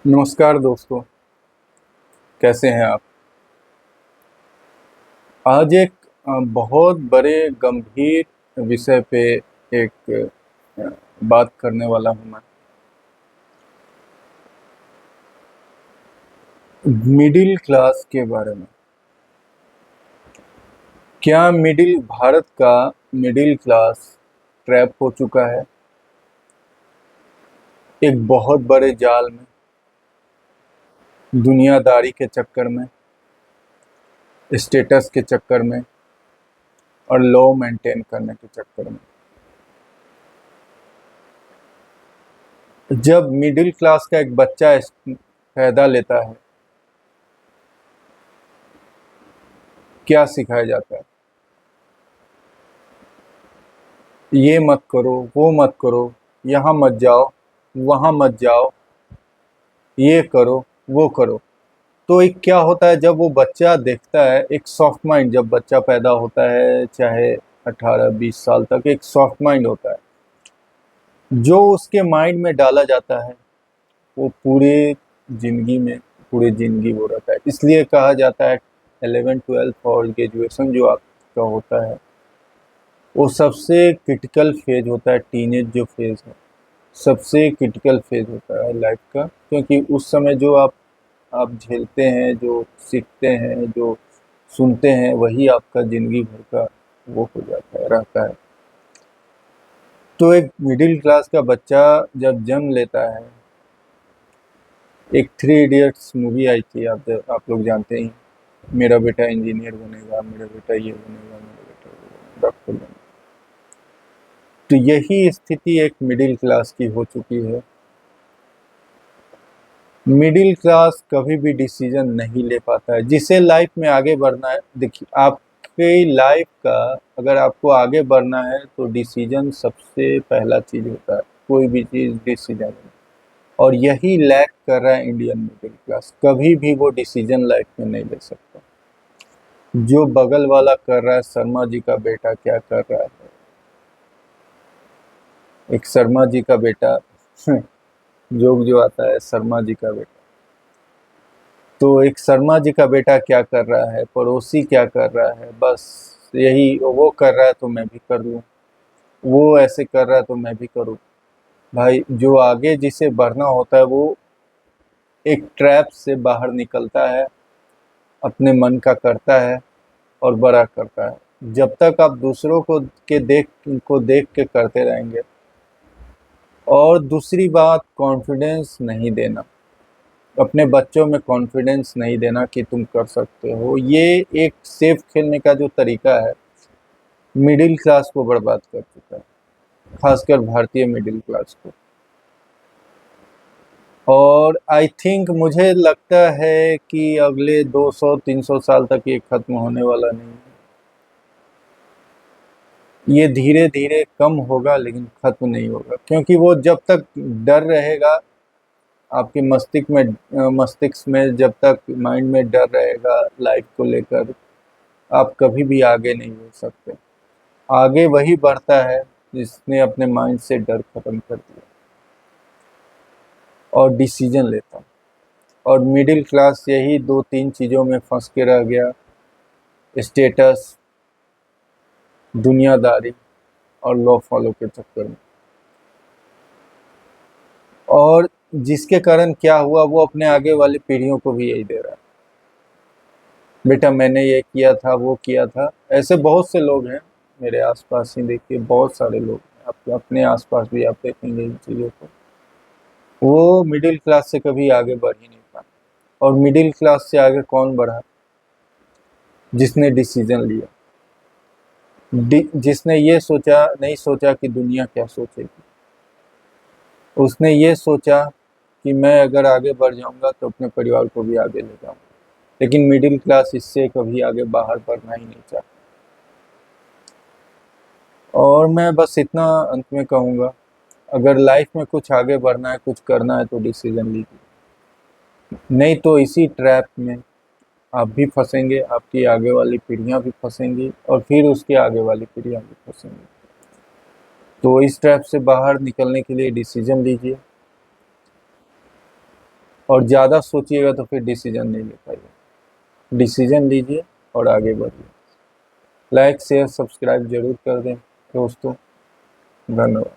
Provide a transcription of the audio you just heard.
नमस्कार दोस्तों, कैसे हैं आप? आज एक बहुत बड़े गंभीर विषय पे एक बात करने वाला हूँ मैं। मिडिल क्लास के बारे में। क्या भारत का मिडिल क्लास ट्रैप हो चुका है एक बहुत बड़े जाल में, दुनियादारी के चक्कर में, स्टेटस के चक्कर में और लॉ मेंटेन करने के चक्कर में? जब मिडिल क्लास का एक बच्चा पैदा लेता है, क्या सिखाया जाता है? ये मत करो, वो मत करो, यहाँ मत जाओ, वहाँ मत जाओ, ये करो, वो करो। तो एक क्या होता है, जब वो बच्चा देखता है, एक सॉफ्ट माइंड, जब बच्चा पैदा होता है, चाहे 18-20 साल तक, एक सॉफ्ट माइंड होता है जो उसके माइंड में डाला जाता है, वो पूरे जिंदगी वो रहता है। इसलिए कहा जाता है 11-12 और ग्रेजुएशन जो आपका होता है, वो सबसे क्रिटिकल फेज होता है। टीनेज जो फेज है, सबसे क्रिटिकल फेज होता है लाइफ का, क्योंकि उस समय जो आप झेलते हैं, जो सीखते हैं, जो सुनते हैं, वही आपका ज़िंदगी भर का वो हो जाता है, रहता है। तो एक मिडिल क्लास का बच्चा जब जन्म लेता है, एक थ्री इडियट्स मूवी आई थी, आप लोग जानते ही, मेरा बेटा इंजीनियर बनेगा, मेरा बेटा ये बनेगा, मेरा बेटा वो बनेगा, डॉक्टर बनेगा। तो यही स्थिति एक मिडिल क्लास की हो चुकी है। मिडिल क्लास कभी भी डिसीजन नहीं ले पाता है जिसे लाइफ में आगे बढ़ना है। देखिए, आपकी लाइफ का अगर आपको आगे बढ़ना है तो डिसीजन सबसे पहला चीज होता है, कोई भी चीज डिसीजन। और यही लैक कर रहा है इंडियन मिडिल क्लास, कभी भी वो डिसीजन लाइफ में नहीं ले सकता। जो बगल वाला कर रहा है, शर्मा जी का बेटा क्या कर रहा है, एक शर्मा जी का बेटा जोक जो आता है, शर्मा जी का बेटा, तो एक शर्मा जी का बेटा क्या कर रहा है, पड़ोसी क्या कर रहा है, बस यही, वो कर रहा है तो मैं भी कर लूँ, वो ऐसे कर रहा है तो मैं भी करूँ। भाई, जो आगे जिसे बढ़ना होता है, वो एक ट्रैप से बाहर निकलता है, अपने मन का करता है और बड़ा करता है। जब तक आप दूसरों को देख के करते रहेंगे। और दूसरी बात, कॉन्फिडेंस नहीं देना, अपने बच्चों में कॉन्फिडेंस नहीं देना कि तुम कर सकते हो। ये एक सेफ खेलने का जो तरीका है, मिडिल क्लास को बर्बाद कर चुका है, खासकर भारतीय मिडिल क्लास को। और आई थिंक, मुझे लगता है कि अगले 200-300 साल तक ये खत्म होने वाला नहीं है। ये धीरे धीरे कम होगा लेकिन खत्म नहीं होगा, क्योंकि वो जब तक डर रहेगा आपके मस्तिष्क में, जब तक माइंड में डर रहेगा लाइफ को लेकर, आप कभी भी आगे नहीं हो सकते। आगे वही बढ़ता है जिसने अपने माइंड से डर खत्म कर दिया और डिसीजन लेता। और मिडिल क्लास यही 2-3 चीज़ों में फंस के रह गया, स्टेटस, दुनियादारी और लॉ फॉलो के चक्कर में। और जिसके कारण क्या हुआ, वो अपने आगे वाली पीढ़ियों को भी यही दे रहा है, बेटा मैंने ये किया था, वो किया था। ऐसे बहुत से लोग हैं मेरे आसपास ही, देखिए बहुत सारे लोग हैं, आप अपने आसपास भी आप देखेंगे इन चीज़ों को। वो मिडिल क्लास से कभी आगे बढ़ ही नहीं पाए। और मिडिल क्लास से आगे कौन बढ़ा? जिसने डिसीजन लिया, जिसने ये नहीं सोचा कि दुनिया क्या सोचेगी। उसने ये सोचा कि मैं अगर आगे बढ़ जाऊंगा तो अपने परिवार को भी आगे ले जाऊंगा। लेकिन मिडिल क्लास इससे कभी आगे बाहर बढ़ना ही नहीं चाहता। और मैं बस इतना अंत में कहूँगा, अगर लाइफ में कुछ आगे बढ़ना है, कुछ करना है, तो डिसीजन लीजिए। नहीं तो इसी ट्रैप में आप भी फंसेंगे, आपकी आगे वाली पीढ़ियां भी फंसेंगी और फिर उसकी आगे वाली पीढ़ियां भी फंसेंगी। तो इस ट्रैप से बाहर निकलने के लिए डिसीजन लीजिए। और ज़्यादा सोचिएगा तो फिर डिसीजन नहीं ले पाइएगा। डिसीजन लीजिए और आगे बढ़िए। लाइक शेयर सब्सक्राइब जरूर कर दें दोस्तों। धन्यवाद।